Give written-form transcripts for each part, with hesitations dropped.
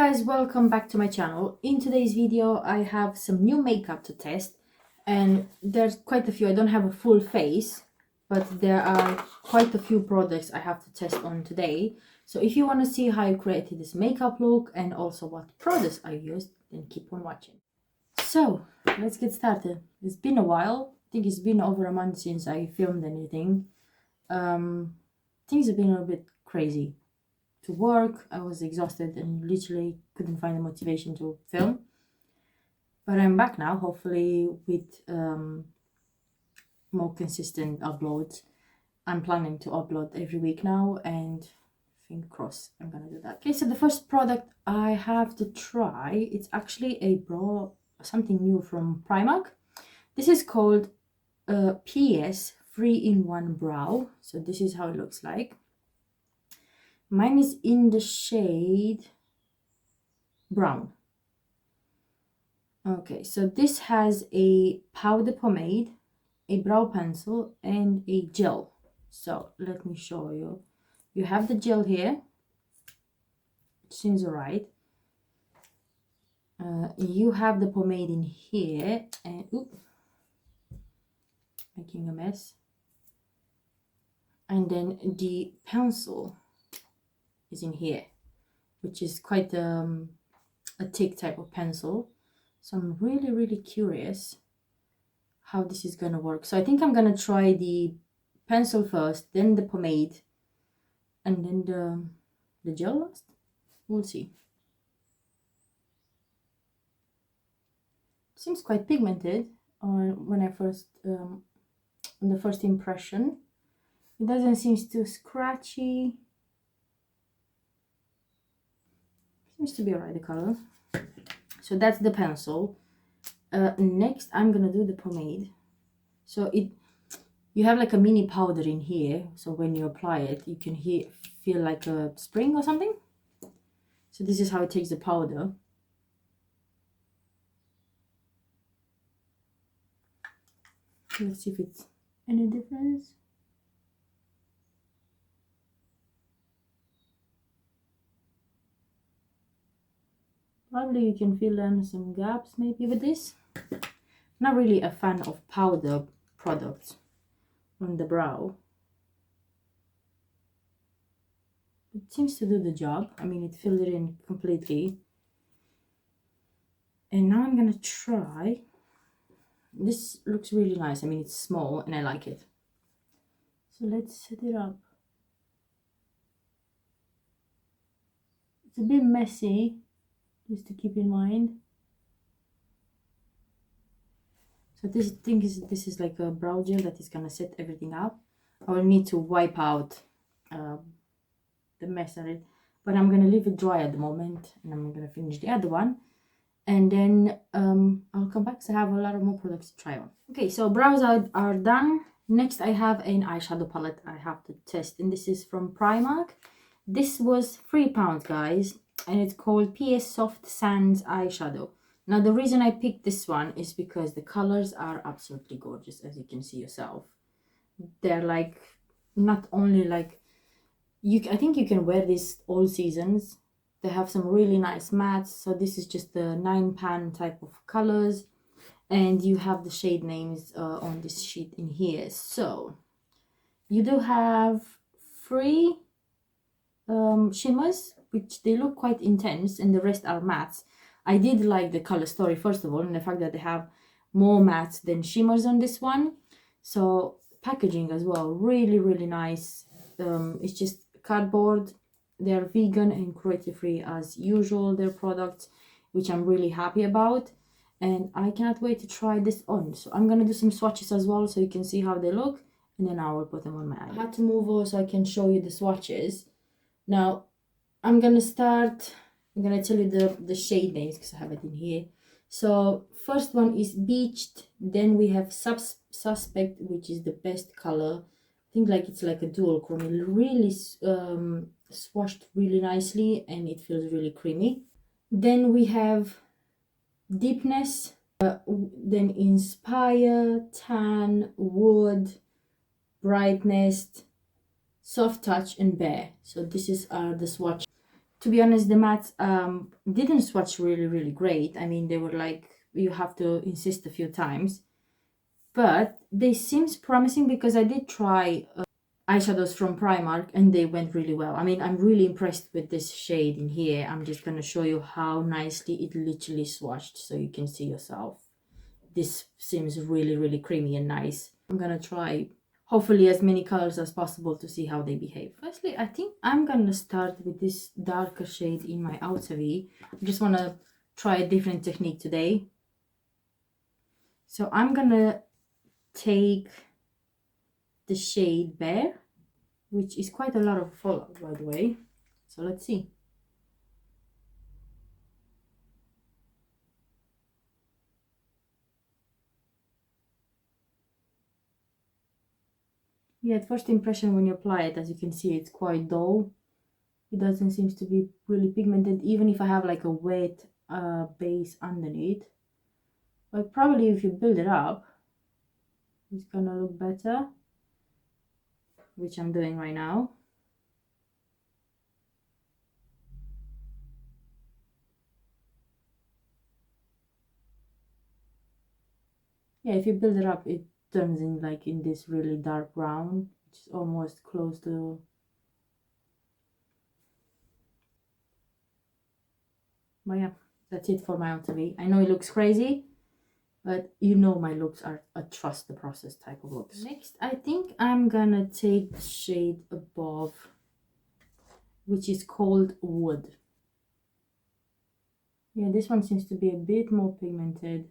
Guys, welcome back to my channel. In today's video I have some new makeup to test, and there's quite a few. I don't have a full face, but there are quite a few products I have to test on today. So if you want to see how I created this makeup look and also what products I used, then keep on watching. So let's get started. It's been a while. I think it's been over a month since I filmed anything. Things have been a little bit crazy. To work, I was exhausted and literally couldn't find the motivation to film, but I'm back now, hopefully with more consistent uploads. I'm planning to upload every week now, and finger crossed I'm gonna do that. Okay, so the first product I have to try, it's actually a brow, something new from Primark. This is called PS 3-in-1 brow. So this is how it looks like. Mine is in the shade brown. Okay, so this has a powder pomade, a brow pencil, and a gel. So let me show you. You have the gel here. It seems alright. You have the pomade in here, and making a mess. And then the pencil is in here, which is quite a thick type of pencil. So I'm really curious how this is gonna work. So I think I'm gonna try the pencil first, then the pomade, and then the gel last. We'll see. Seems quite pigmented on when I first on the first impression. It doesn't seem too scratchy. Seems to be alright, the color. So that's the pencil. Next I'm gonna do the pomade. So you have like a mini powder in here, so when you apply it you can feel like a spring or something. So this is how it takes the powder. Let's see if it's any difference. Probably you can fill in some gaps maybe with this. Not really a fan of powder products on the brow. It seems to do the job. I mean, it filled it in completely. And now I'm gonna try. This looks really nice. I mean, it's small and I like it. So let's set it up. It's a bit messy, just to keep in mind. So this is like a brow gel that is gonna set everything up. I will need to wipe out the mess on it, but I'm gonna leave it dry at the moment, and I'm gonna finish the other one, and then I'll come back because I have a lot of more products to try on. Okay, so brows are done. Next I have an eyeshadow palette I have to test, and this is from Primark. This was £3, guys, and it's called PS Soft Sands Eyeshadow. Now the reason I picked this one is because the colors are absolutely gorgeous, as you can see yourself. They're like, not only like, I think you can wear this all seasons. They have some really nice mattes. So this is just the 9-pan type of colors, and you have the shade names on this sheet in here. So you do have 3 shimmers, which they look quite intense, and the rest are mattes. I did like the color story, first of all, and the fact that they have more mattes than shimmers on this one. So packaging as well, really nice. It's just cardboard. They're vegan and cruelty free as usual, their products, which I'm really happy about, and I cannot wait to try this on. So I'm gonna do some swatches as well, so you can see how they look, and then I will put them on my eye. I had to move over so I can show you the swatches. Now I'm gonna tell you the shade names because I have it in here. So first one is Beached, then we have Suspect, which is the best color. I think like it's like a dual chrome. It really swatched really nicely, and it feels really creamy. Then we have Deepness, then Inspire, Tan, Wood, Brightness, Soft Touch, and Bare. So this is the swatch. To be honest, the mattes didn't swatch really great. I mean, they were like, you have to insist a few times, but they seems promising because I did try eyeshadows from Primark and they went really well. I mean, I'm really impressed with this shade in here. I'm just gonna show you how nicely it literally swatched so you can see yourself. This seems really creamy and nice. I'm gonna try hopefully as many colors as possible to see how they behave. Firstly, I think I'm gonna start with this darker shade in my outer V. I just wanna try a different technique today. So I'm gonna take the shade Bear, which is quite a lot of fallout, by the way. So let's see. Yeah, at first impression when you apply it, as you can see, it's quite dull. It doesn't seem to be really pigmented, even if I have like a wet base underneath. But probably if you build it up, it's gonna look better, which I'm doing right now. Yeah, if you build it up, it turns in like in this really dark brown, which is almost close to... But yeah, that's it for my outer V. I know it looks crazy, but you know my looks are a trust the process type of looks. Next, I think I'm gonna take the shade above, which is called Wood. Yeah, this one seems to be a bit more pigmented.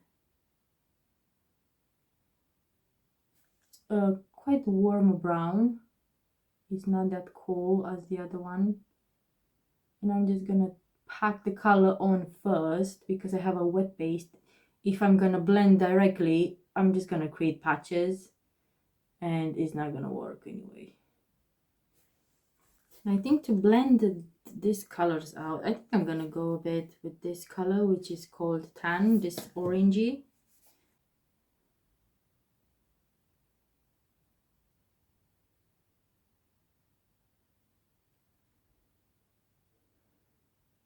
Quite warm brown. It's not that cool as the other one. And I'm just gonna pack the color on first because I have a wet base. If I'm gonna blend directly, I'm just gonna create patches and it's not gonna work anyway. I think to blend these colors out, I think I'm gonna go a bit with this color, which is called Tan, this orangey.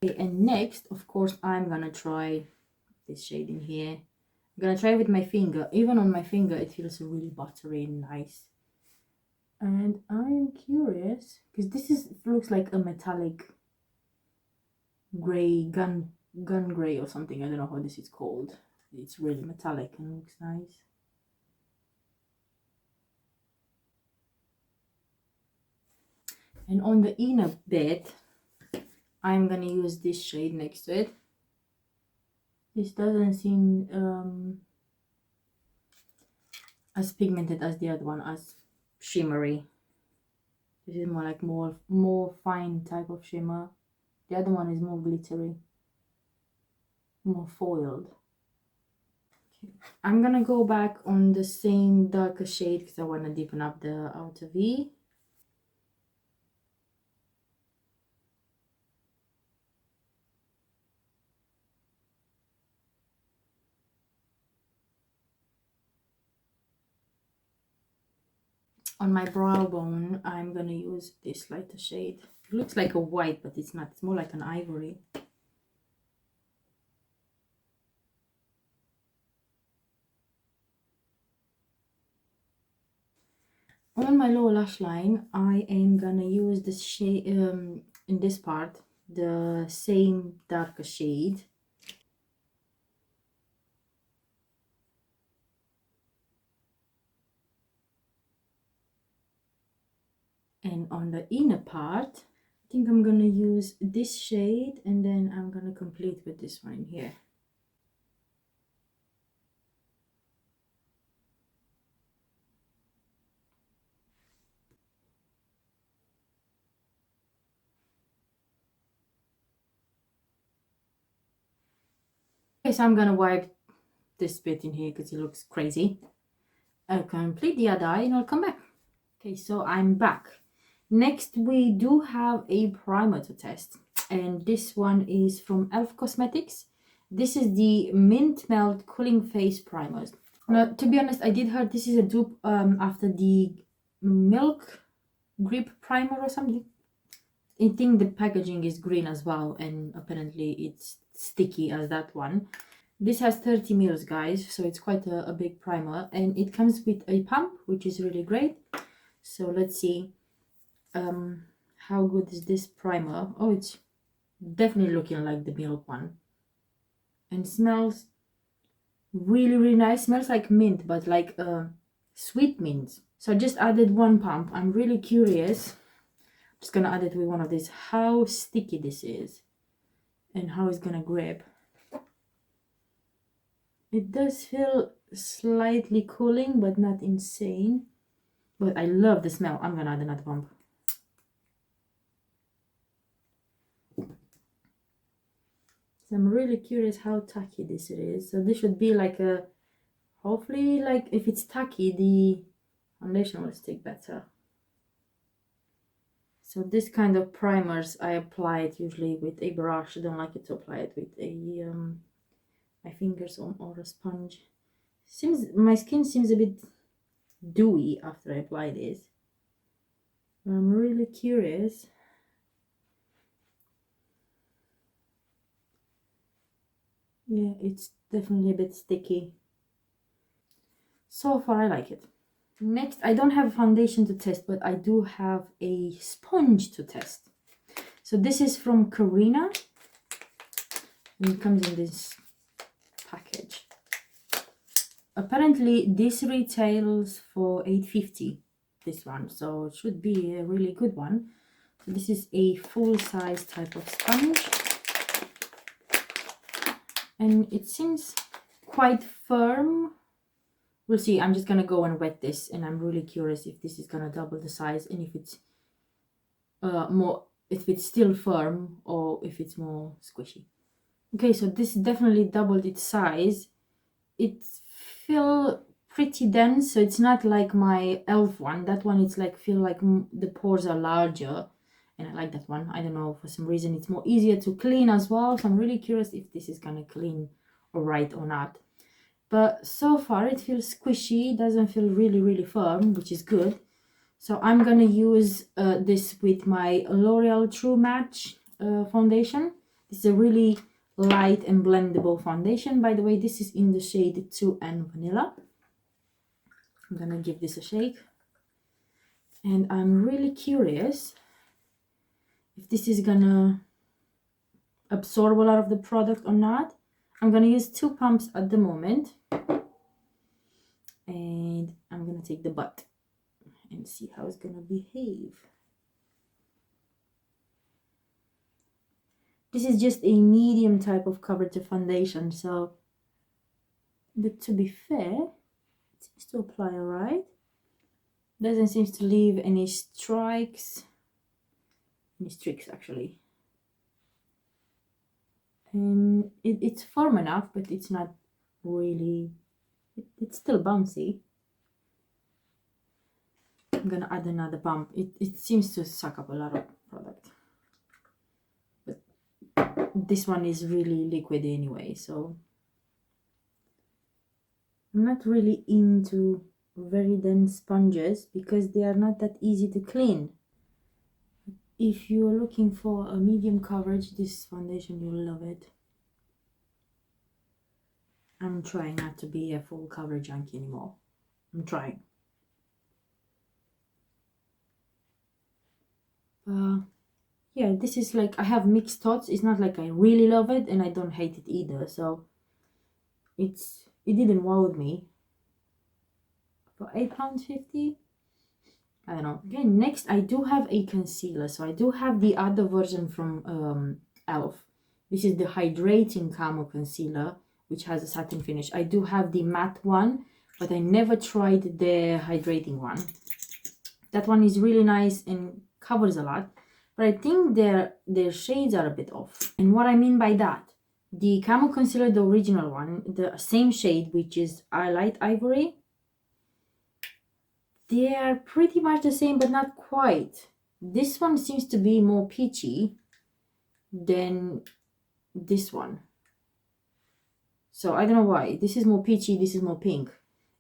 Okay, and next, of course, I'm gonna try this shade in here. I'm gonna try with my finger. Even on my finger, it feels really buttery and nice. And I'm curious because looks like a metallic gray, gun gray or something. I don't know how this is called. It's really metallic and looks nice. And on the inner bit, I'm gonna use this shade next to it. This doesn't seem as pigmented as the other one, as shimmery. This is more like more fine type of shimmer. The other one is more glittery, more foiled. Okay. I'm gonna go back on the same darker shade because I want to deepen up the outer V. On my brow bone, I'm gonna use this lighter shade. It looks like a white, but it's not. It's more like an ivory. On my lower lash line, I am gonna use this shade in this part, the same darker shade. And on the inner part, I think I'm gonna use this shade and then I'm gonna complete with this one here. Okay, so I'm gonna wipe this bit in here because it looks crazy. I'll complete the other eye and I'll come back. Okay, so I'm back. Next, we do have a primer to test, and this one is from Elf Cosmetics. This is the Mint Melt Cooling Face Primer. Now, to be honest, I did hear this is a dupe after the Milk Grip Primer or something. I think the packaging is green as well, and apparently it's sticky as that one. This has 30 mils, guys, so it's quite a big primer, and it comes with a pump, which is really great. So let's see how good is this primer. Oh, it's definitely looking like the milk one, and smells really, really nice. Smells like mint, but like sweet mint. So I just added one pump. I'm really curious. I'm just gonna add it with one of these, how sticky this is and how it's gonna grip. It does feel slightly cooling, but not insane. But I love the smell. I'm gonna add another pump. So I'm really curious how tacky this is. So this should be like a, hopefully, like if it's tacky, the foundation will stick better. So this kind of primers I apply it usually with a brush. I don't like it to apply it with a my fingers or a sponge. My skin seems a bit dewy after I apply this. I'm really curious. Yeah, it's definitely a bit sticky. So far I like it. Next, I don't have a foundation to test, but I do have a sponge to test. So this is from Karina, and it comes in this package. Apparently this retails for $8.50, this one, so it should be a really good one. So this is a full-size type of sponge, and it seems quite firm. We'll see. I'm just gonna go and wet this, and I'm really curious if this is gonna double the size, and if it's if it's still firm or if it's more squishy. Okay, so this definitely doubled its size. It feels pretty dense, so it's not like my elf one. That one, it's like feel like the pores are larger, and I like that one. I don't know, for some reason it's more easier to clean as well, so I'm really curious if this is gonna clean alright or not. But so far it feels squishy, doesn't feel really, really firm, which is good. So I'm gonna use this with my L'Oreal True Match foundation. This is a really light and blendable foundation. By the way, this is in the shade 2N Vanilla. I'm gonna give this a shake. And I'm really curious if this is gonna absorb a lot of the product or not. I'm gonna use 2 pumps at the moment. And I'm gonna take the butt and see how it's gonna behave. This is just a medium type of coverage foundation, so, but to be fair, it seems to apply alright. Doesn't seem to leave any streaks actually. And it's firm enough, but it's not really, it's still bouncy. I'm gonna add another pump. It seems to suck up a lot of product. But this one is really liquid anyway, so I'm not really into very dense sponges because they are not that easy to clean. If you're looking for a medium coverage, this foundation, you'll love it. I'm trying not to be a full coverage junkie anymore. I'm trying. Yeah, this is like, I have mixed thoughts. It's not like I really love it and I don't hate it either. So it didn't wow me. For £8.50, I don't know. Okay, next I do have a concealer. So I do have the other version from Elf. This is the Hydrating Camo Concealer, which has a satin finish. I do have the matte one, but I never tried the hydrating one. That one is really nice and covers a lot, but I think their shades are a bit off. And what I mean by that, the Camo Concealer, the original one, the same shade, which is Light Ivory, they are pretty much the same, but not quite. This one seems to be more peachy than this one. So I don't know why. This is more peachy, this is more pink,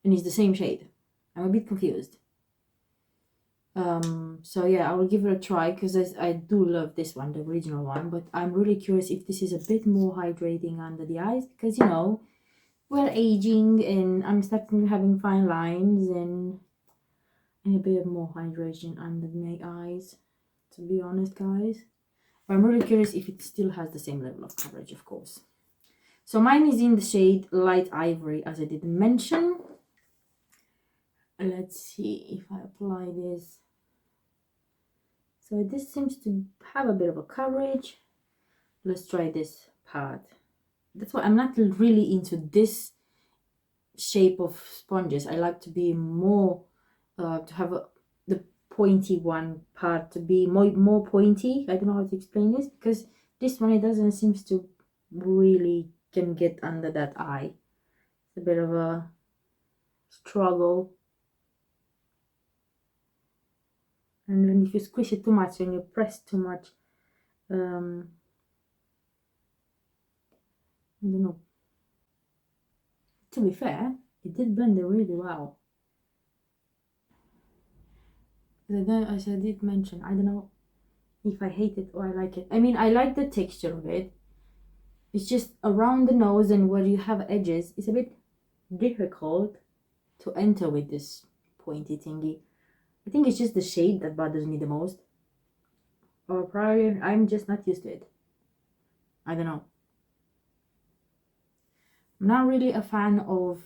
and it's the same shade. I'm a bit confused. So yeah, I will give it a try because I do love this one, the original one, but I'm really curious if this is a bit more hydrating under the eyes, because you know, we're aging and I'm starting having fine lines and a bit more hydration under my eyes, to be honest, guys. But I'm really curious if it still has the same level of coverage, of course. So mine is in the shade Light Ivory, as I did mention. Let's see if I apply this. So this seems to have a bit of a coverage. Let's try this part. That's why I'm not really into this shape of sponges. I like to be more, to have the pointy one part to be more pointy. I don't know how to explain this, because this one, it doesn't seem to really can get under that eye. It's a bit of a struggle. And then if you squish it too much and you press too much, I don't know. To be fair, it did blend it really well. As I did mention, I don't know if I hate it or I like it. I mean, I like the texture of it. It's just around the nose and where you have edges, it's a bit difficult to enter with this pointy thingy. I think it's just the shade that bothers me the most. Or probably I'm just not used to it. I don't know. I'm not really a fan of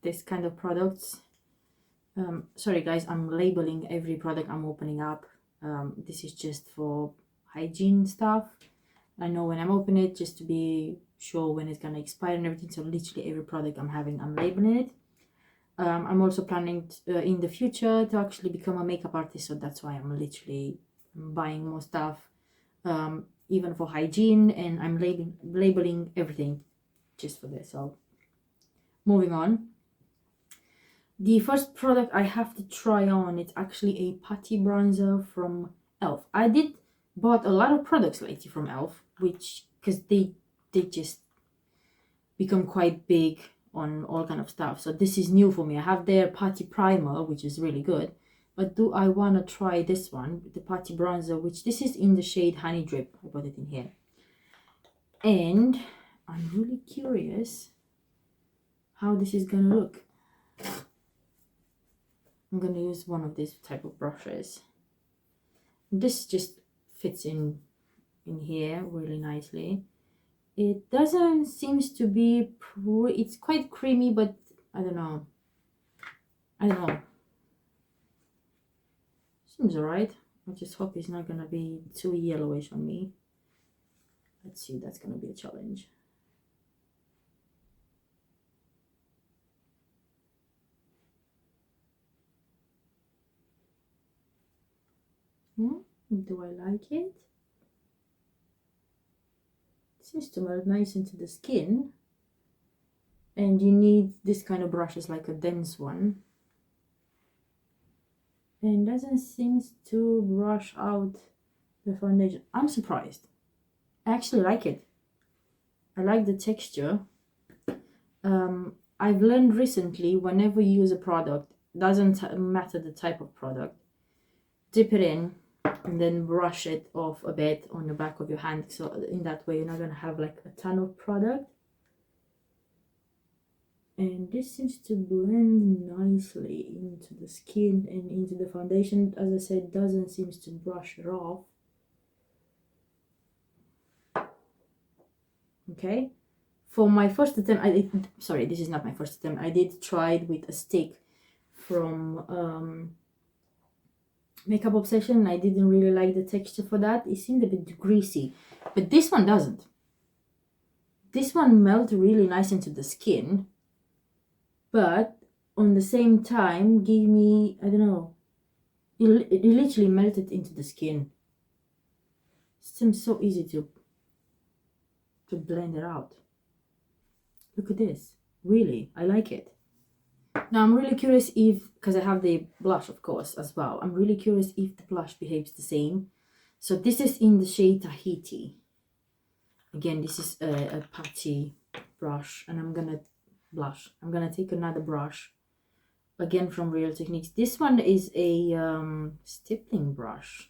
this kind of products. Sorry guys, I'm labeling every product I'm opening up. This is just for hygiene stuff. I know when I'm opening it, just to be sure when it's gonna expire and everything. So literally every product I'm having, I'm labeling it. I'm also planning in the future to actually become a makeup artist, so that's why I'm literally buying more stuff, even for hygiene, and I'm labeling everything just for this. So moving on. The first product I have to try on, it's actually a putty bronzer from e.l.f. I did bought a lot of products lately from e.l.f., which, because they just become quite big on all kind of stuff. So this is new for me. I have their putty primer, which is really good. But do I want to try this one, the putty bronzer, which this is in the shade Honey Drip. I put it in here. And I'm really curious how this is going to look. I'm going to use one of these type of brushes. This just fits in here really nicely. It doesn't seems to be, it's quite creamy, but I don't know. Seems alright. I just hope it's not gonna be too yellowish on me. Let's see, that's gonna be a challenge. Do I like it? It seems to melt nice into the skin. And you need this kind of brushes, like a dense one. And doesn't seem to brush out the foundation. I'm surprised. I actually like it. I like the texture. I've learned recently, whenever you use a product, doesn't matter the type of product, dip it in and then brush it off a bit on the back of your hand, so in that way you're not going to have like a ton of product. And this seems to blend nicely into the skin and into the foundation. As I said, doesn't seem to brush it off. Okay, for my first attempt, sorry, this is not my first attempt. I did try it with a stick from Makeup Obsession. I didn't really like the texture for that. It seemed a bit greasy, but this one doesn't. This one melts really nice into the skin, but on the same time give me, I don't know, it literally melted into the skin. It seems so easy to blend it out. Look at this. Really, I like it. Now I'm really curious if, because I have the blush of course as well, I'm really curious if the blush behaves the same. So this is in the shade Tahiti. Again, this is a putty brush, and I'm gonna take another brush again from Real Techniques. This one is a stippling brush.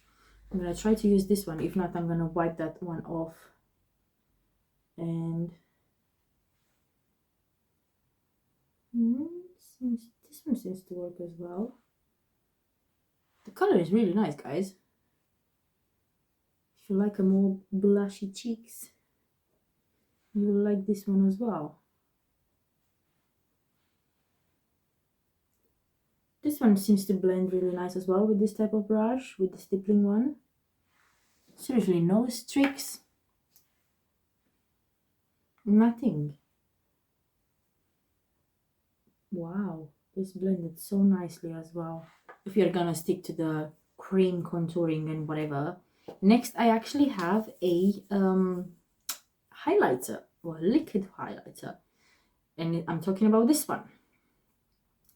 I'm gonna try to use this one. If not, I'm gonna wipe that one off. And this one seems to work as well. The color is really nice, guys. If you like a more blushy cheeks, you will like this one as well. This one seems to blend really nice as well with this type of brush, with the stippling one. Seriously, no streaks. Nothing. Wow, this blended so nicely as well. If you're gonna stick to the cream contouring and whatever. Next, I actually have a highlighter, or liquid highlighter. And I'm talking about this one.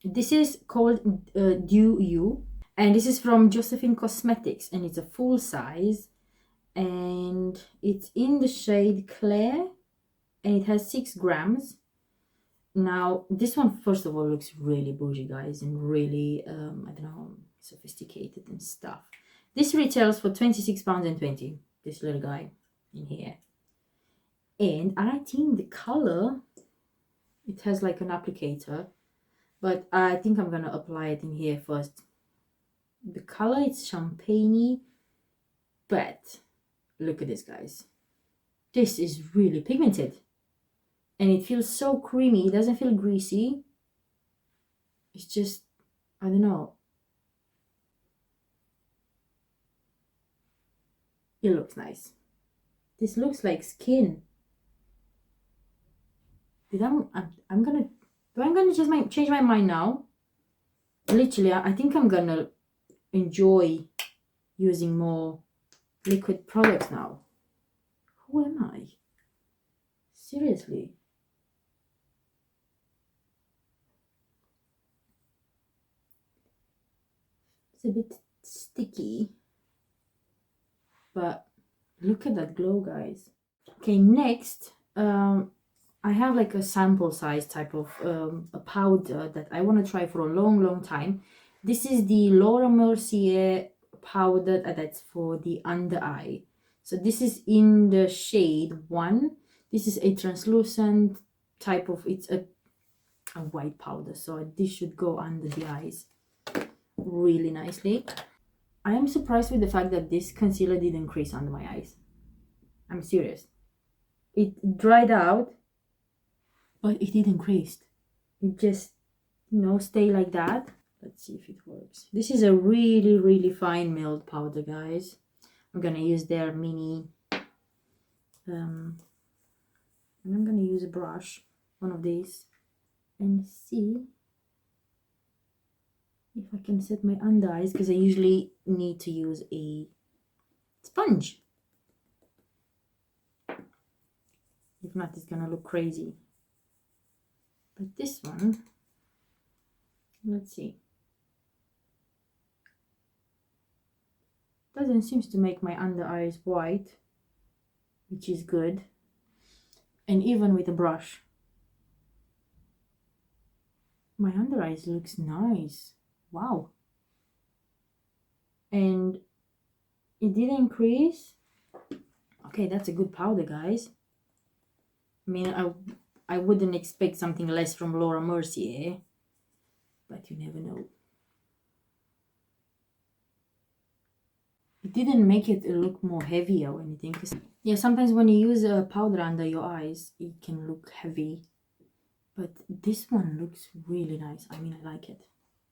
This is called Dew You. And this is from Josephine Cosmetics. And it's a full size. And it's in the shade Claire. And it has 6 grams. Now, this one, first of all, looks really bougie, guys, and really, I don't know, sophisticated and stuff. This retails for £26.20, this little guy in here. And I think the color, it has like an applicator, but I think I'm going to apply it in here first. The color is champagne-y, but look at this, guys. This is really pigmented. And it feels so creamy. It doesn't feel greasy. It's just, I don't know. It looks nice. This looks like skin. I'm gonna just change my mind now. Literally, I think I'm gonna enjoy using more liquid products now. Who am I? Seriously. It's a bit sticky, but look at that glow, guys. Okay, next, I have like a sample size type of a powder that I want to try for a long time. This is the Laura Mercier powder that's for the under eye. So this is in the shade 1. This is a translucent type of, it's a white powder, so this should go under the eyes really nicely. I am surprised with the fact that this concealer didn't crease under my eyes. I'm serious. It dried out, but it didn't crease. It just, you know, stay like that. Let's see if it works. This is a really fine milled powder, guys. I'm gonna use their mini and I'm gonna use a brush, one of these, and see if I can set my under eyes, because I usually need to use a sponge. If not, it's gonna look crazy. But this one, let's see. Doesn't seem to make my under eyes white, which is good. And even with a brush, my under eyes looks nice. Wow. And it didn't crease. Okay, that's a good powder, guys. I mean, I wouldn't expect something less from Laura Mercier, but you never know. It didn't make it look more heavy or anything. Yeah, sometimes when you use a powder under your eyes, it can look heavy. But this one looks really nice. I mean, I like it.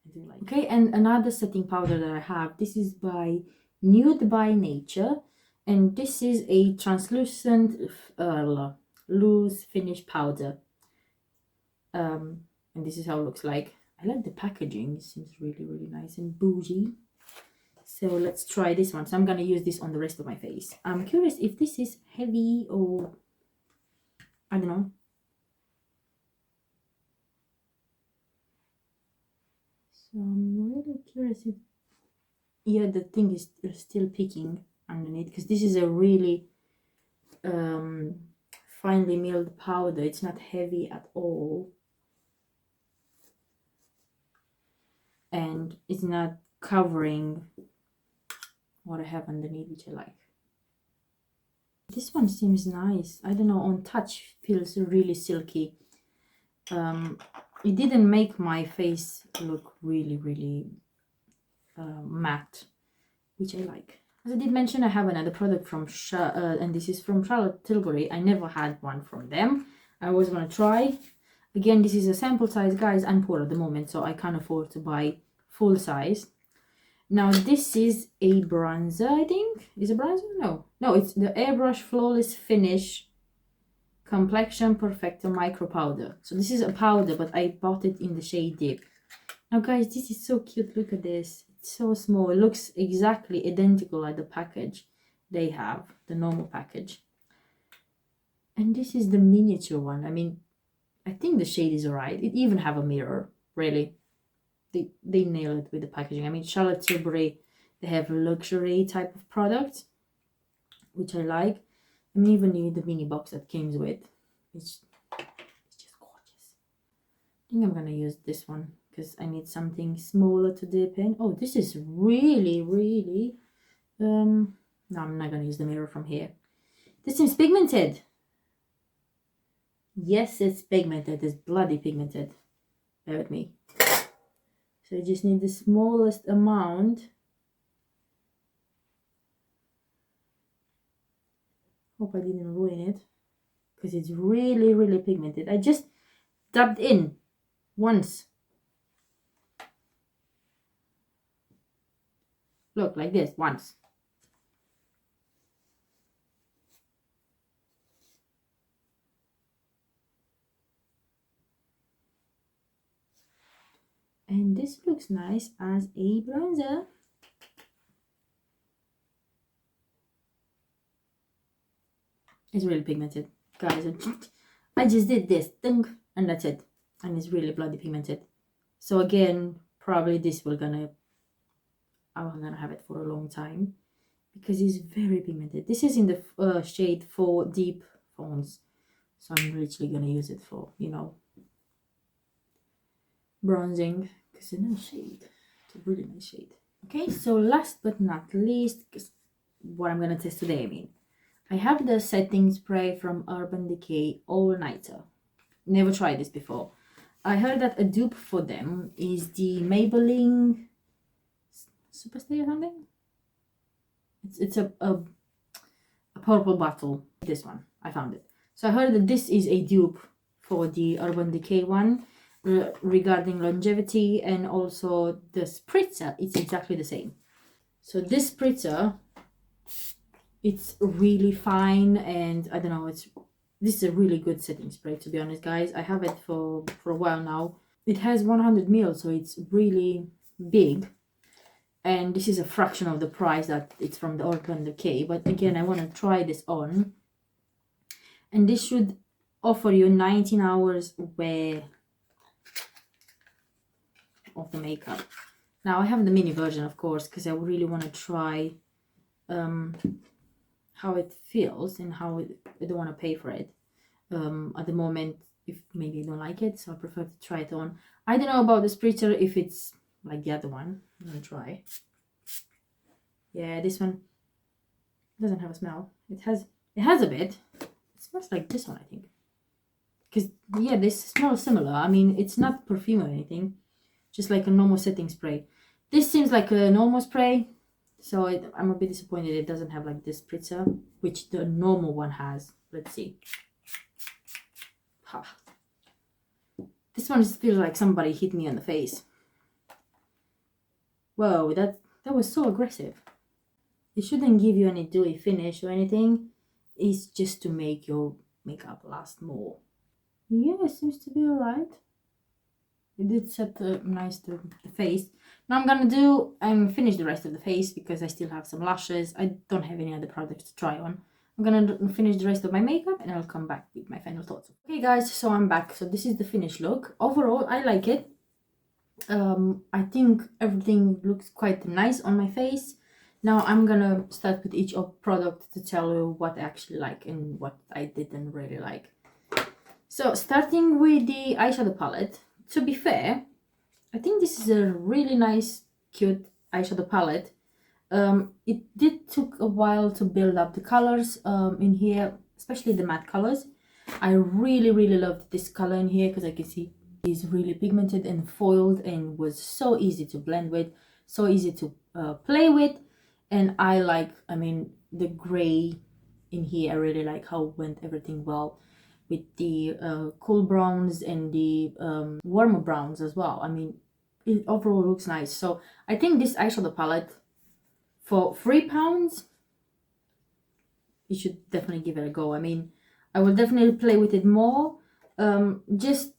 I do like it. Okay, and another setting powder that I have. This is by Nude by Nature. And this is a translucent loose finish powder. And this is how it looks like. I like the packaging. It seems really nice and bougie. So let's try this one. So I'm going to use this on the rest of my face. I'm curious if this is heavy or I don't know. So I'm really curious if, yeah, the thing is still peeking underneath, because this is a really finely milled powder. It's not heavy at all. and it's not covering what I have underneath, which I like. This one seems nice. I don't know, on touch feels really silky. It didn't make my face look really matte, which I like. As I did mention, I have another product from and this is from Charlotte Tilbury. I never had one from them. I always want to try. Again, this is a sample size, guys. I'm poor at the moment, so I can't afford to buy full size. Now, this is a bronzer, I think. Is it bronzer? No, it's the Airbrush Flawless Finish Complexion Perfector Micro Powder. So this is a powder, but I bought it in the shade Deep. Now, guys, this is so cute. Look at this. It's so small. It looks exactly identical like the package they have, the normal package. And this is the miniature one. I mean, I think the shade is alright. It even have a mirror, really. They nail it with the packaging. I mean, Charlotte Tilbury, they have luxury type of product, which I like. I mean, even the mini box that comes with, it's just gorgeous. I think I'm gonna use this one because I need something smaller to dip in. Oh, this is really no, I'm not gonna use the mirror from here. This seems pigmented. Yes, it's pigmented. It's bloody pigmented. Bear with me. So I just need the smallest amount. Hope I didn't ruin it, because it's really pigmented. I just dabbed in once. Look, like this, once. And this looks nice as a bronzer. It's really pigmented, guys. I just did this thing and that's it, and it's really bloody pigmented. So again, probably this I'm gonna have it for a long time because it's very pigmented. This is in the shade for Deep Phones, so I'm literally gonna use it for, you know, bronzing, because it's a nice shade. It's a really nice shade. Okay, so last but not least, because what I'm gonna test today, I mean, I have the setting spray from Urban Decay All Nighter. Never tried this before. I heard that a dupe for them is the Maybelline Superstay or something. It's a purple bottle. This one, I found it. So I heard that this is a dupe for the Urban Decay one regarding longevity, and also the spritzer. It's exactly the same. So this spritzer, it's really fine, and I don't know, this is a really good setting spray, to be honest, guys. I have it for a while now. It has 100 ml, so it's really big, and this is a fraction of the price that it's from the Urban Decay. But again, I want to try this on, and this should offer you 19 hours wear of the makeup. Now I have the mini version, of course, because I really want to try how it feels and how I don't want to pay for it at the moment, if maybe I don't like it, so I prefer to try it on. I don't know about the spritzer, if it's like the other one. I'm gonna try. Yeah, this one doesn't have a smell. It has a bit. It smells like this one, I think, because yeah, this smells similar. I mean, it's not perfume or anything, just like a normal setting spray. This seems like a normal spray, so I'm a bit disappointed it doesn't have like this spritzer, which the normal one has. Let's see. Ha. This one just feels like somebody hit me on the face. Whoa, that was so aggressive. It shouldn't give you any dewy finish or anything. It's just to make your makeup last more. Yeah, it seems to be alright. It did set nice to the face. Now I'm gonna finish the rest of the face because I still have some lashes. I don't have any other products to try on. I'm gonna finish the rest of my makeup and I'll come back with my final thoughts. Okay guys, so I'm back. So this is the finished look. Overall, I like it. I think everything looks quite nice on my face. Now I'm gonna start with each product to tell you what I actually like and what I didn't really like. So starting with the eyeshadow palette, to be fair, I think this is a really nice, cute eyeshadow palette. It did took a while to build up the colors in here, especially the matte colors. I really loved this color in here because I can see it's really pigmented and foiled and was so easy to blend with, so easy to play with. And I mean, the gray in here, I really like how went everything well with the cool browns and the warmer browns as well. I mean, it overall looks nice. So I think this eyeshadow palette for £3, you should definitely give it a go. I mean, I will definitely play with it more. Just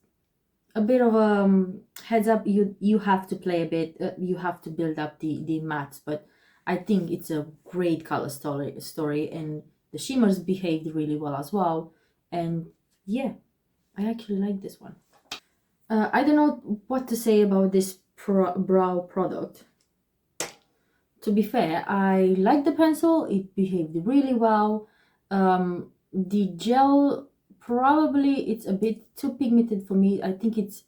a bit of a heads up, you have to play a bit, you have to build up the mattes, but I think it's a great color story, and the shimmers behaved really well as well. And yeah, I actually like this one. I don't know what to say about this brow product. To be fair, I like the pencil, it behaved really well. The gel, probably it's a bit too pigmented for me. I think it's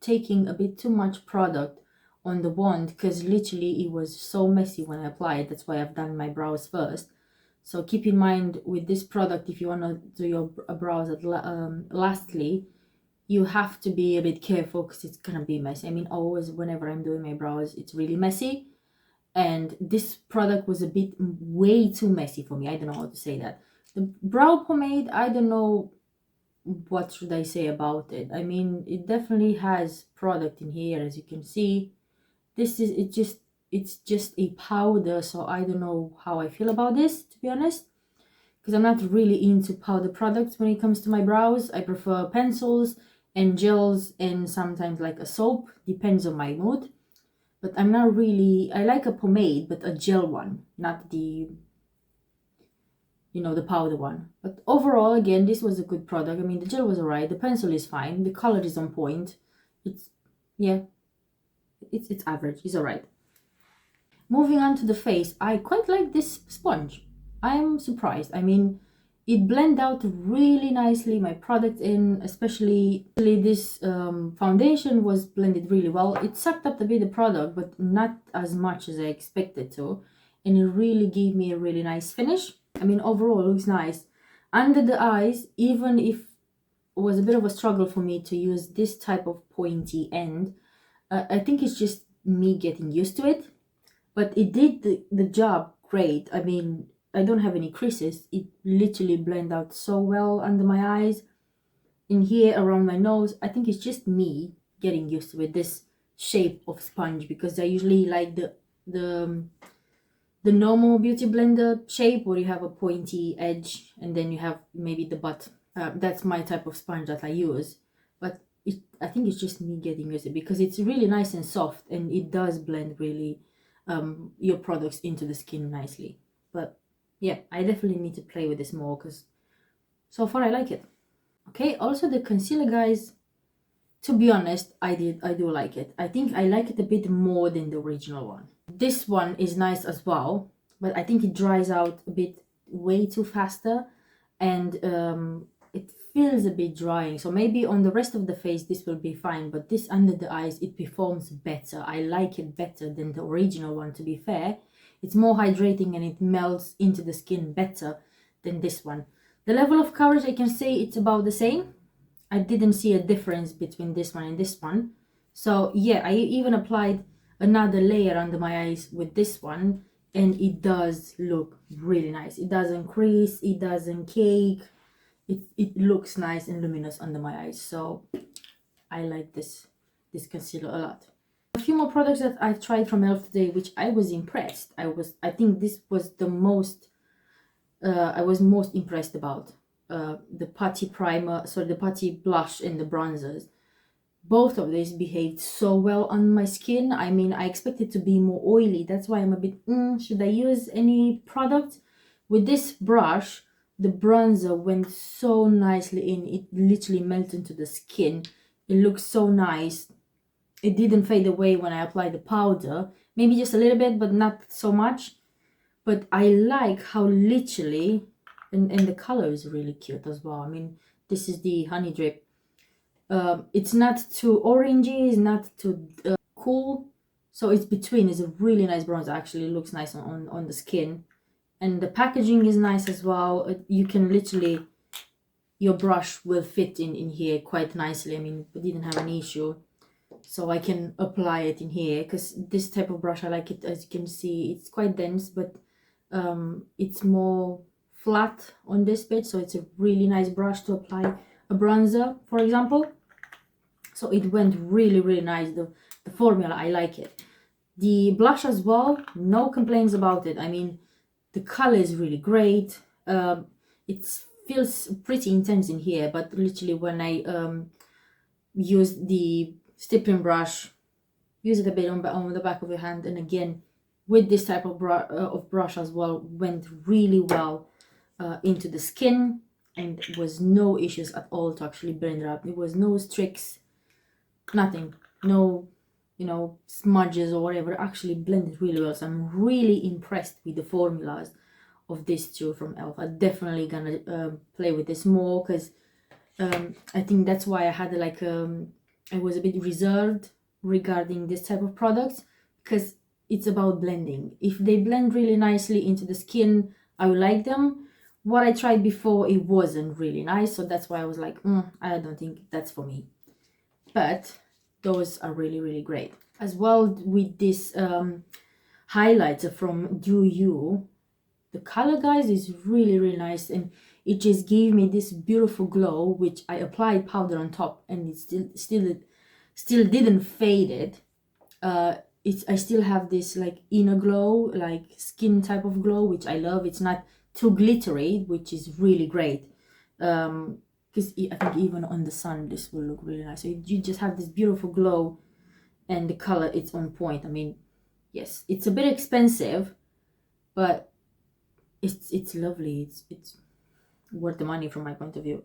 taking a bit too much product on the wand, because literally it was so messy when I applied. That's why I've done my brows first. So keep in mind with this product, if you want to do your brows at lastly, you have to be a bit careful because it's gonna be messy. I mean, always whenever I'm doing my brows, it's really messy. And this product was a bit way too messy for me. I don't know how to say that. The brow pomade, I don't know what should I say about it. I mean, it definitely has product in here, as you can see. This is it's just a powder, so I don't know how I feel about this, to be honest, because I'm not really into powder products when it comes to my brows. I prefer pencils and gels and sometimes like a soap, depends on my mood. But I'm not really, I like a pomade, but a gel one, not the, you know, the powder one. But overall, again, this was a good product. I mean, the gel was alright, the pencil is fine, the color is on point. It's, yeah, it's average, it's alright. Moving on to the face, I quite like this sponge. I'm surprised. I mean, it blended out really nicely my product in, especially this foundation was blended really well. It sucked up a bit of product, but not as much as I expected to, and it really gave me a really nice finish. I mean, overall it looks nice. Under the eyes, even if it was a bit of a struggle for me to use this type of pointy end, I think it's just me getting used to it, but it did the job great. I mean, I don't have any creases. It literally blended out so well under my eyes, in here around my nose. I think it's just me getting used to it, this shape of sponge, because I usually like the normal beauty blender shape where you have a pointy edge and then you have maybe the butt. That's my type of sponge that I use. But I think it's just me getting used to it because it's really nice and soft, and it does blend really your products into the skin nicely. But yeah, I definitely need to play with this more because so far I like it. Okay, also the concealer, guys, to be honest, I do like it. I think I like it a bit more than the original one. This one is nice as well, but I think it dries out a bit way too faster, and it feels a bit drying. So maybe on the rest of the face this will be fine, but this under the eyes, it performs better. I like it better than the original one, to be fair. It's more hydrating and it melts into the skin better than this one. The level of coverage, I can say it's about the same. I didn't see a difference between this one and this one. So yeah, I even applied another layer under my eyes with this one, and it does look really nice. It doesn't crease, it doesn't cake. It looks nice and luminous under my eyes. So I like this concealer a lot. A few more products that I tried from e.l.f. today, which I was impressed. I think this was the most I was most impressed about. The putty primer, sorry, the putty blush and the bronzers. Both of these behaved so well on my skin. I mean, I expected to be more oily. That's why I'm a bit, should I use any product? With this brush, the bronzer went so nicely in. It literally melted into the skin. It looks so nice. It didn't fade away when I applied the powder. Maybe just a little bit, but not so much. But I like how literally, and the color is really cute as well. I mean, this is the honey drip. It's not too orangey, it's not too cool, so it's between. It's a really nice bronzer. Actually, it looks nice on the skin, and the packaging is nice as well. You can literally, your brush will fit in here quite nicely. I mean, we didn't have an issue, so I can apply it in here, because this type of brush, I like it. As you can see, it's quite dense, but it's more flat on this bit, so it's a really nice brush to apply a bronzer, for example. So it went really nice. The formula, I like it. The blush as well, no complaints about it. I mean, the color is really great. It feels pretty intense in here, but literally when I use the stippling brush, use it a bit on the back of your hand, and again with this type of brush as well, went really well into the skin, and was no issues at all to actually blend it up. There was no streaks, nothing, no, you know, smudges or whatever. Actually blended really well. So I'm really impressed with the formulas of these two from e.l.f. I'm definitely gonna play with this more, because I think that's why I had like I was a bit reserved regarding this type of products, because it's about blending. If they blend really nicely into the skin, I will like them. What I tried before, it wasn't really nice, so that's why I was like, I don't think that's for me. But those are really great. As well with this highlighter from Do You, the color, guys, is really nice, and it just gave me this beautiful glow, which I applied powder on top, and it still didn't fade it. I still have this like inner glow, like skin type of glow, which I love. It's not too glittery, which is really great. Because I think even on the sun this will look really nice. So you just have this beautiful glow, and the color, it's on point. I mean, yes, it's a bit expensive, but it's lovely. It's worth the money from my point of view.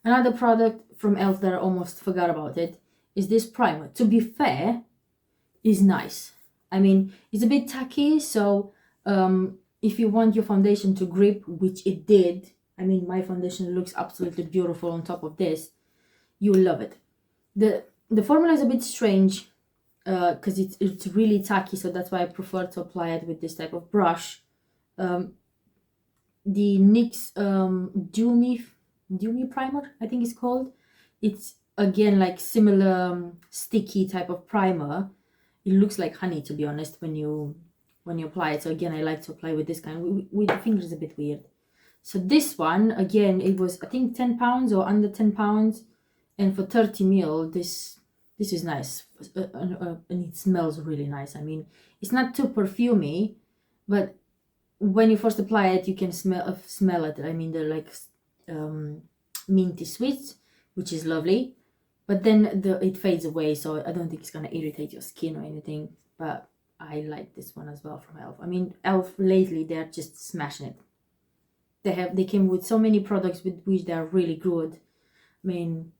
Another product from e.l.f. that I almost forgot about it is this primer. To be fair, is nice. I mean, it's a bit tacky, so if you want your foundation to grip, which it did, I mean, my foundation looks absolutely beautiful on top of this, you'll love it. The formula is a bit strange, because it's really tacky, so that's why I prefer to apply it with this type of brush. The NYX Dew Me primer, I think it's called. It's again like similar sticky type of primer. It looks like honey, to be honest, when you apply it. So again, I like to apply with this kind. With the fingers, a bit weird. So this one, again, it was, I think, £10 or under £10, and for 30 ml, this is nice, and it smells really nice. I mean, it's not too perfumey, but when you first apply it, you can smell it. I mean, they're like minty sweets, which is lovely, but then it fades away, so I don't think it's gonna irritate your skin or anything. But I like this one as well from e.l.f. I mean, e.l.f. lately, they're just smashing it. They came with so many products with which they are really good. I mean,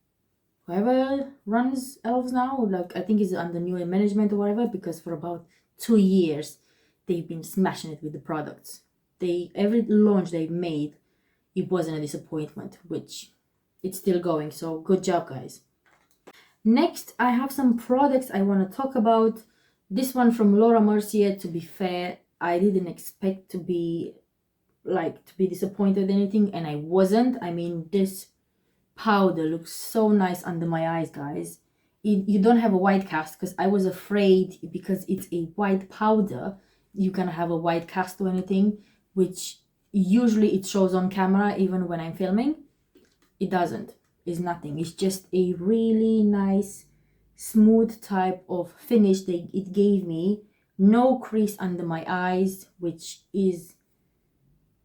whoever runs e.l.f. now, like, I think it's under new management or whatever, because for about 2 years they've been smashing it with the products. Every launch they've made, it wasn't a disappointment, which it's still going, so good job, guys. Next, I have some products I want to talk about. This one from Laura Mercier, to be fair, I didn't expect to be disappointed in anything, and I wasn't. I mean, this powder looks so nice under my eyes, guys. You don't have a white cast, because I was afraid, because it's a white powder, you're gonna have a white cast or anything, which usually it shows on camera. Even when I'm filming, it doesn't. It's nothing. It's just a really nice smooth type of finish that it gave me. No crease under my eyes, which is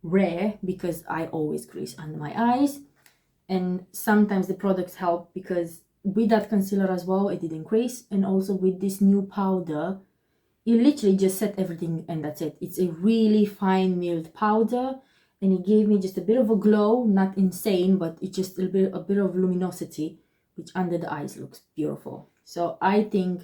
rare, because I always crease under my eyes. And sometimes the products help, because with that concealer as well, it didn't crease, and also with this new powder, you literally just set everything and that's it. It's a really fine milled powder, and it gave me just a bit of a glow, not insane, but it's just a bit of luminosity, which under the eyes looks beautiful. So I think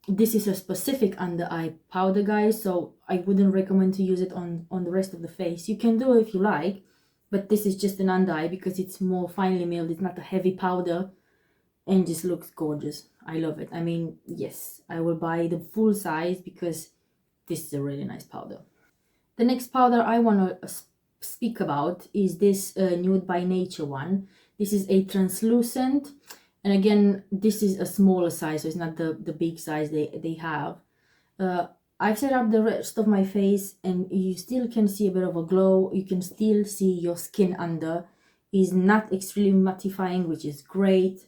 this is a specific under eye powder, guys, so I wouldn't recommend to use it on the rest of the face. You can do it if you like, but this is just an under eye, because it's more finely milled. It's not a heavy powder, and just looks gorgeous. I love it. I mean, yes, I will buy the full size because this is a really nice powder. The next powder I want to speak about is this Nude by Nature one. This is a translucent, and again, this is a smaller size, so it's not the big size they have. I've set up the rest of my face and you still can see a bit of a glow. You can still see your skin under. It's not extremely mattifying, which is great.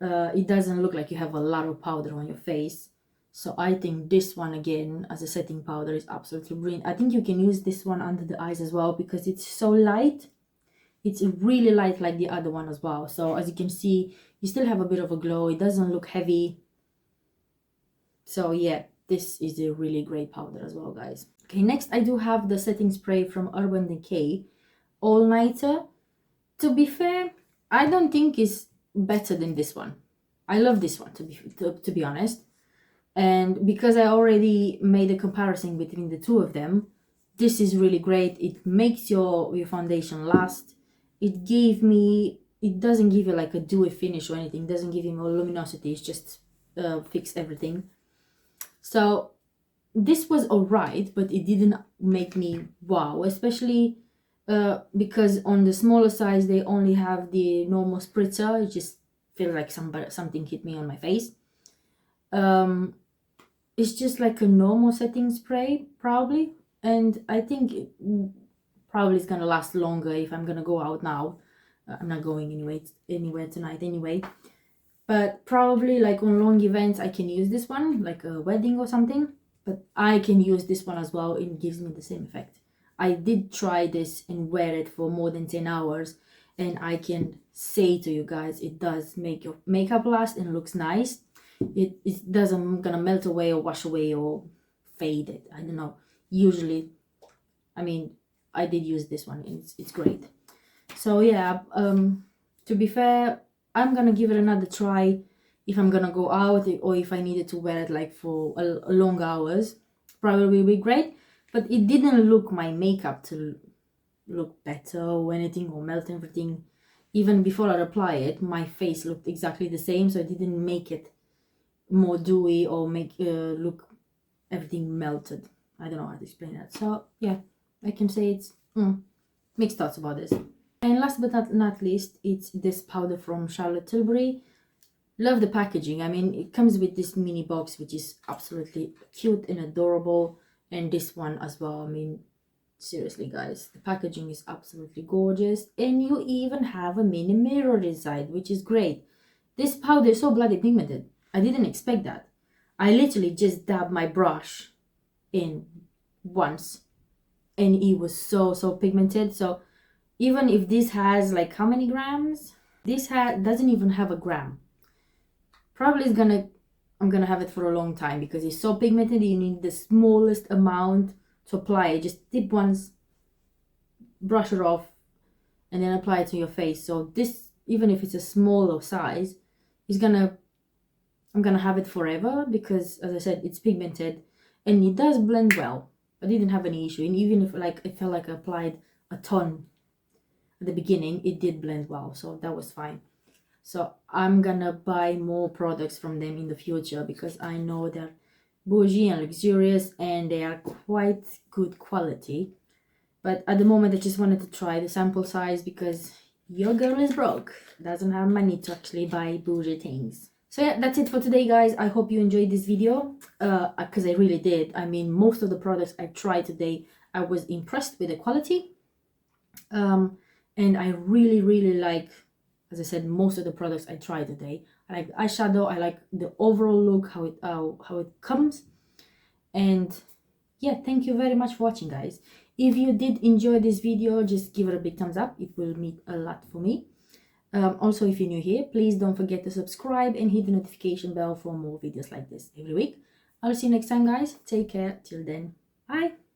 It doesn't look like you have a lot of powder on your face. So I think this one again as a setting powder is absolutely brilliant. I think you can use this one under the eyes as well because it's so light. It's really light like the other one as well. So as you can see, you still have a bit of a glow. It doesn't look heavy. So yeah, this is a really great powder as well, guys. Okay, next I do have the setting spray from Urban Decay All Nighter. To be fair, I don't think it's better than this one. I love this one to be honest. And because I already made a comparison between the two of them, this is really great. It makes your foundation last. It doesn't give you like a dewy finish or anything. It doesn't give you more luminosity. It's just fix everything. So this was alright, but it didn't make me wow, especially because on the smaller size they only have the normal spritzer. It just feels like something hit me on my face. It's just like a normal setting spray probably, and I think it probably is gonna last longer if I'm gonna go out now. I'm not going anywhere tonight anyway, but probably like on long events I can use this one, like a wedding or something. But I can use this one as well. It gives me the same effect. I did try this and wear it for more than 10 hours, and I can say to you guys, it does make your makeup last and looks nice. It doesn't gonna melt away or wash away or fade it. I don't know. Usually, I mean, I did use this one. It's great. So yeah, to be fair, I'm gonna give it another try if I'm gonna go out or if I needed to wear it like for a long hours. Probably will be great, but it didn't look my makeup to look better or anything or melt everything. Even before I apply it, my face looked exactly the same, so it didn't make it more dewy or make look everything melted. I don't know how to explain that. So yeah, I can say it's mixed thoughts about this. And last but not least, it's this powder from Charlotte Tilbury. Love the packaging. I mean, it comes with this mini box, which is absolutely cute and adorable, and this one as well. I mean, seriously guys, the packaging is absolutely gorgeous, and you even have a mini mirror inside, which is great. This powder is so bloody pigmented. I didn't expect that. I literally just dabbed my brush in once and it was so pigmented. So even if this has like how many grams, this doesn't even have a gram. Probably I'm gonna have it for a long time because it's so pigmented. You need the smallest amount to apply it. Just dip once, brush it off, and then apply it to your face. So this, even if it's a smaller size, I'm gonna have it forever because, as I said, it's pigmented and it does blend well. I didn't have any issue, and even if like it felt like I applied a ton at the beginning, it did blend well, so that was fine. So I'm gonna buy more products from them in the future because I know they're bougie and luxurious and they are quite good quality. But at the moment I just wanted to try the sample size because your girl is broke, doesn't have money to actually buy bougie things. So yeah, that's it for today, guys. I hope you enjoyed this video because I really did. I mean, most of the products I tried today, I was impressed with the quality, and I really like, as I said, most of the products I tried today. I like the eyeshadow, I like the overall look, how it comes. And yeah, thank you very much for watching, guys. If you did enjoy this video, just give it a big thumbs up. It will mean a lot for me. Also, if you're new here, please don't forget to subscribe and hit the notification bell for more videos like this every week. I'll see you next time, guys. Take care. Till then, bye.